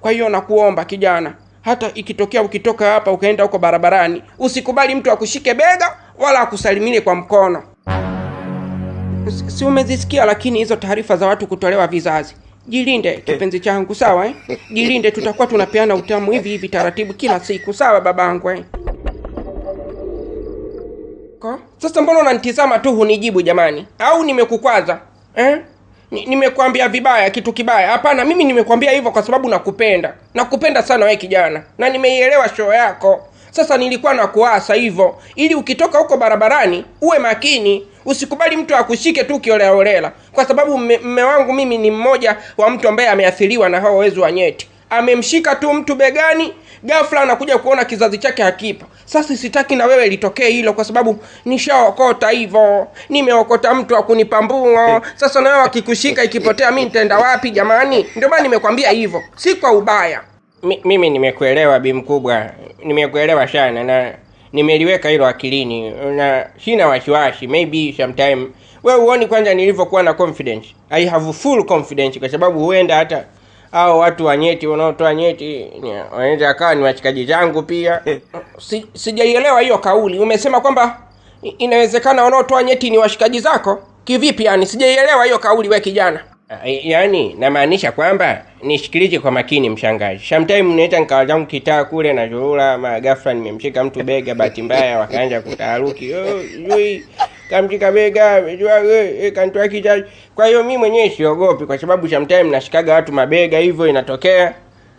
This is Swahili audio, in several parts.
Kwa hiyo nakuomba kijana, hata ikitokea ukitoka hapa ukaenda huko barabarani, usikubali mtu akushike bega wala akusalimie kwa mkono. Si umezisikia lakini hizo taarifa za watu kutolewa vizazi? Jilinde kipenzi changu, sawa Jilinde, tutakuwa tunapeana utamu hivi taratibu kila siku, sawa babangu Sasa mbona unanitazama tu hunijibu jamani? Au nimekukwaza? Nimekuambia vibaya, kitu kibaya? Hapana, mimi nimekuambia hivyo kwa sababu nakupenda. Nakupenda sana wewe kijana, na nimeielewa show yako. Sasa nilikuwa nakuasa hivyo ili ukitoka huko barabarani uwe makini, usikubali mtu akushike tu kiolela, kwa sababu mme wangu mimi ni mmoja wa mtu ambaye ameathiriwa na hao wezi wa nyeti. Amemshika tu mtu begani, ghafla anakuja kuona kizazi chake hakipo. Sasa sitaki na wewe litokee hilo, kwa sababu nishaokota hivyo. Nimeokota mtu akunipambua. Sasa na wewe akikushika ikipotea mimi nitaenda wapi jamani? Ndio maana nimekwambia hivyo, si kwa ubaya. Mimi nimekuelewa bi mkubwa, nimekuelewa sana na nimeliweka hilo akilini na sina wasiwasi. Maybe sometime wewe uone kwanza nilivyokuwa na confidence. I have full confidence kwa sababu huenda hata hao watu wa nyeti wanaotoa nyeti wanaweza akawa ni washikaji zangu pia. Sijaielewa hiyo kauli. Umesema kwamba inawezekana wanaotoa nyeti ni washikaji zako? Kivipi yani? Sijaielewa hiyo kauli wewe kijana. Yaani namaanisha kwamba nisikilize kwa makini mshangazi. Sometime naita nikawa zangu kitaa kule na zurura, ghafla nimemshika mtu bega, bahati mbaya wakaanza kutaharuki. Kamshika bega, kanitoa kichwa. Kwa hiyo mimi mwenyewe siogopi kwa sababu sometime nashikaga watu mabega hivyo inatokea.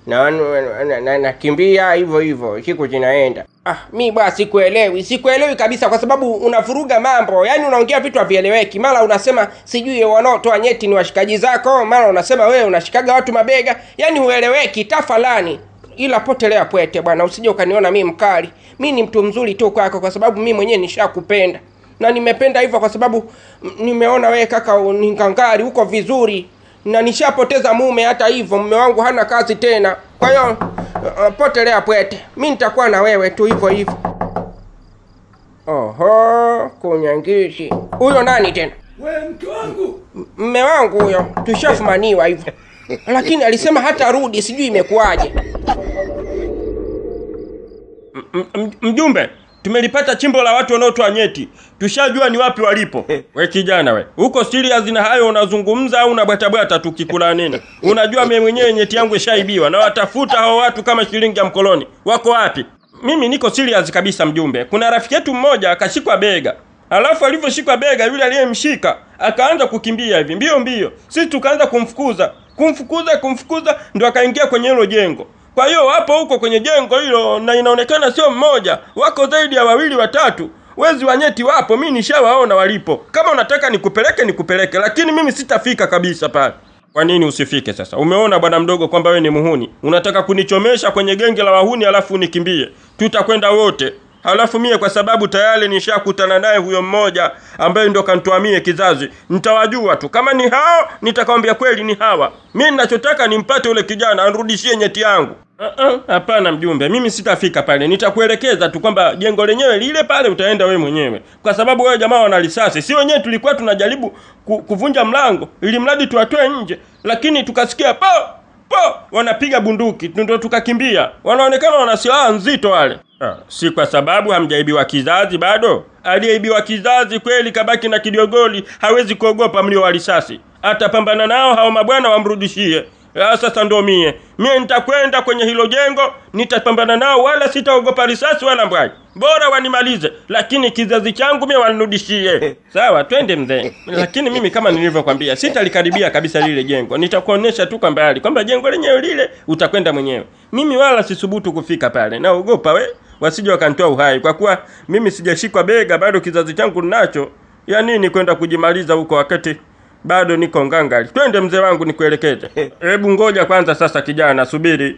Na nakimbia hivyo siku zinaenda. Mimi bwana sikuelewi kabisa kwa sababu unavuruga mambo. Yaani unaongea vitu havieleweki. Mara unasema sijui wanaotoa nyeti ni washikaji zako, mara unasema wewe unashikaga watu mabega. Yaani hueleweki tafalani. Ila potelea pwete bwana, usije ukaniona mimi mkali. Mimi ni mtu mzuri tu kwako kwa sababu mimi mwenyewe nishakupenda. Na nimependa hivyo kwa sababu nimeona wewe kaka ni ngangari, uko vizuri. Na nishapoteza mume, hata hivyo mume wangu hana kazi tena. Kwa hiyo potelea pwete. Mimi nitakuwa na wewe tu hivyo. Oho, kunyangishi. Huyo nani tena? Wewe mke wangu. Mume wangu huyo, tushafumaniwa hivyo. Lakini alisema hata rudi, sijui imekuaje. Mjumbe, tumelipata chimbo la watu wanaotoa nyeti. Tushajua ni wapi walipo. We kijana we, uko serious na hayo unazungumza au unabwatabwata tukikula nini? Unajua mimi mwenyewe nyeti yangu ishaibiwa na watafuta hao watu kama shilingi ya mkoloni. Wako wapi? Mimi niko serious kabisa mjumbe. Kuna rafiki yetu mmoja akashikwa bega. Alafu alivyoshikwa bega yule aliyemshika akaanza kukimbia hivi mbio. Sisi tukaanza kumfukuza ndio akaingia kwenye hilo jengo. Kwa hiyo wapo huko kwenye jengo hilo na inaonekana sio mmoja, wako zaidi ya 2 3. Wezi wa nyeti wapo, mimi nishawaona walipo. Kama unataka nikupeleke, lakini mimi sitafika kabisa pale. Kwa nini usifike sasa? Umeona bwana mdogo kwamba wewe ni muhuni. Unataka kunichomesha kwenye genge la wahuni alafu unikimbie. Tutakwenda wote. Halafu mie kwa sababu tayari nishakutana naye huyo mmoja ambaye ndo kantuamie kizazi. Nitawajua tu. Kama ni hao, nitakwambia kweli ni hawa. Mimi ninachotaka nimpate ule kijana anrudishie nyeti yangu. Hapana mjumbe, mimi sitafika pale. Nitakuelekeza tu kwamba jengo lenyewe lile pale utaenda wewe mwenyewe. Kwa sababu wewe jamaa wana risasi. Si wenyewe tulikuwa tunajaribu kuvunja mlango ili mradi tuwatoe nje, lakini tukasikia po wanapiga bunduki, ndio tukakimbia. Wanaonekana wana silaha nzito wale. Si kwa sababu hamjaibiwa kizazi bado. Aliyeibiwa kizazi kweli kabaki na kidiogoli, hawezi kuogopa mlio wa risasi. Atapambana nao hao mabwana wamrudishie. Sasa ndo mie nitakwenda kwenye hilo jengo, nitapambana nao wala sitaogopa risasi wala mbwai. Bora wanimalize, lakini kizazi changu mie wanirudishie. Sawa, twende mzee. Lakini mimi kama nilivyokuambia, sitalikaribia kabisa lile jengo. Nitakuonesha tu kwa mbali kwamba jengo lenyewe lile utakwenda mwenyewe. Mimi wala sisubutu kufika pale. Naogopa wasije wakanitoa uhai kwa kuwa mimi sijashikwa bega bado, kizazi changu ninacho. Ya nini kwenda kujimaliza huko wakati bado niko ngangali. Twende mzee wangu nikuelekeze. Hebu ngoja kwanza sasa kijana, subiri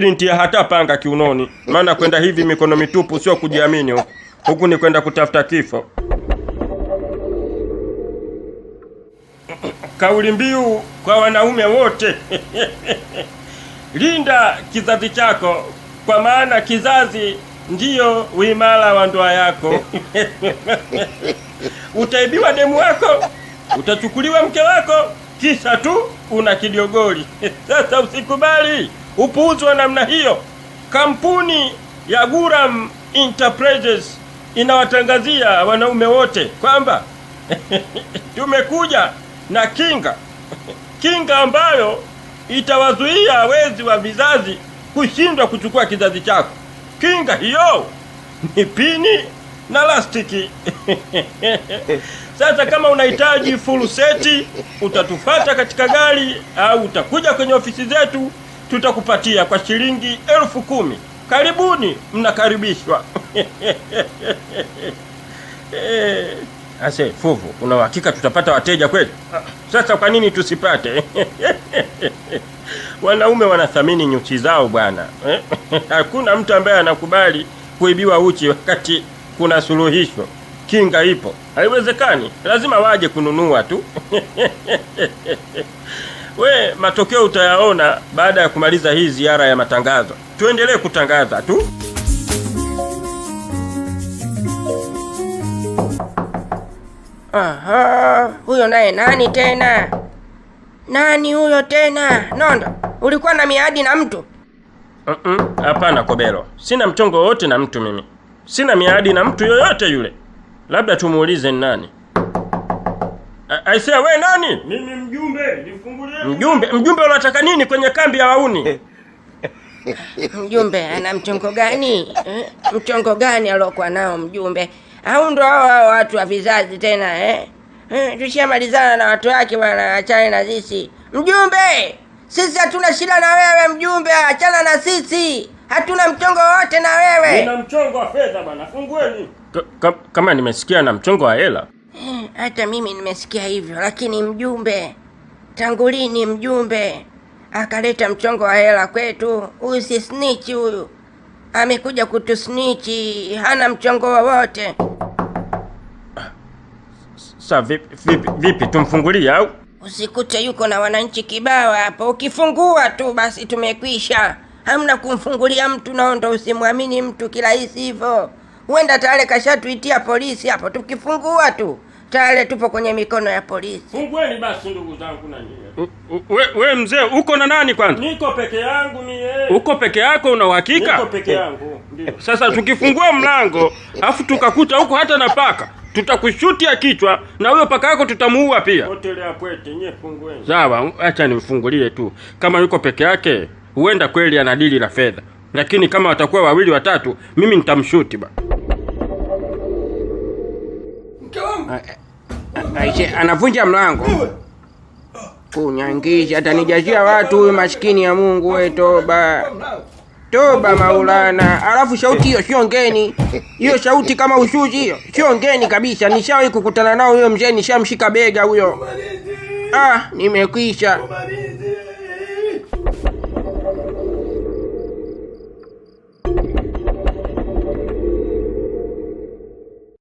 nitie hata panga kiunoni. Maana kwenda hivi mikono mitupu sio kujiamini huku ni kwenda kutafuta kifo. Kauli mbiu kwa wanaume wote. Linda kizazi chako kwa maana kizazi ndiyo uimara wa ndoa yako. Utaibiwa demu wako, utachukuliwa mke wako, kisha tu una kidiogoli. Sasa usikubali. Upuuzi wa namna hiyo. Kampuni ya Guram Enterprises inawatangazia wanaume wote kwamba tumekuja na kinga. Kinga ambayo itawazuia wezi wa vizazi kushindwa kuchukua kizazi chako. Kinga hiyo ni pini na lastiki. Sasa kama unahitaji full seti, utatupata katika gari au utakuja kwenye ofisi zetu, tutakupatia kwa shilingi 10,000. Karibuni, mnakaribishwa. Ase, Fuvu, una uhakika tutapata wateja kweli? Sasa kwa nini tusipate? Wanaume wanathamini nyuchi zao bwana. Hakuna mtu ambaye anakubali kuibiwa uchi wakati kuna suluhisho. Kinga ipo. Haiwezekani. Lazima waje kununua tu. We, matokeo utayaona baada ya kumaliza hii ziara ya matangazo. Tuendelee kutangaza tu. Aha, huyo naye nani tena? Nani huyo tena? Nondo, ulikuwa na miadi na mtu? Hapana Kobelo. Sina mchongo wote na mtu mimi. Sina miadi na mtu yoyote yule. Labda tumuulize ni nani. Aisee, we nani? Mimi mjumbe, nifungulie. Mjumbe unataka nini kwenye kambi ya wauni? Mjumbe ana mchongo gani? Mchongo gani alokuwa nao mjumbe? Au ndo hao watu wa vizazi tena tushamalizana na watu wake bwana, achana na sisi. Mjumbe, sisi hatuna shida na wewe mjumbe, achana na sisi. Hatuna mchongo wote na wewe. Nina mchongo wa fedha bwana, fungueni. Kama nimesikia na mchongo wa hela. Hata mimi nimesikia hivyo, lakini mjumbe, tangu lini mjumbe akaleta mchongo wa hela kwetu? Huyu si snitch huyu. Amekuja kutusnichi, hana mchongo wowote. Sasa vipi tumfungulie au? Usikute yuko na wananchi kibao hapo. Ukifungua tu basi tumekwisha. Hamna kumfungulia mtu, Nondo, usimwamini mtu kirahisi hivyo. Huenda tayari kashatuitia polisi hapo. Tukifungua tu tayari tupo kwenye mikono ya polisi. Fungueni basi ndugu zangu na nyie. We mzee, uko na nani kwanza? Niko peke yangu mie. Uko peke yako, una uhakika? Niko peke yangu. Ndio. Sasa tukifungua mlango, afu tukakuta huko hata na paka, tutakushutia kichwa na huyo paka yako tutamuua pia. Hotelea pwete, nyie fungueni. Sawa, acha nimfungulie tu. Kama yuko peke yake, huenda kweli ana dili la fedha. Lakini kama watakuwa wawili watatu, mimi nitamshuti ba. Aisee, anavunja mlango. Kunyangisha, atanijazia watu huyu maskini ya Mungu. We toba. Toba Maulana. Alafu shauti hiyo sio ngeni. Hiyo shauti kama ushuzi hiyo sio ngeni kabisa. Nishawahi kukutana nao huyo mzee, nishamshika bega huyo. Nimekwisha.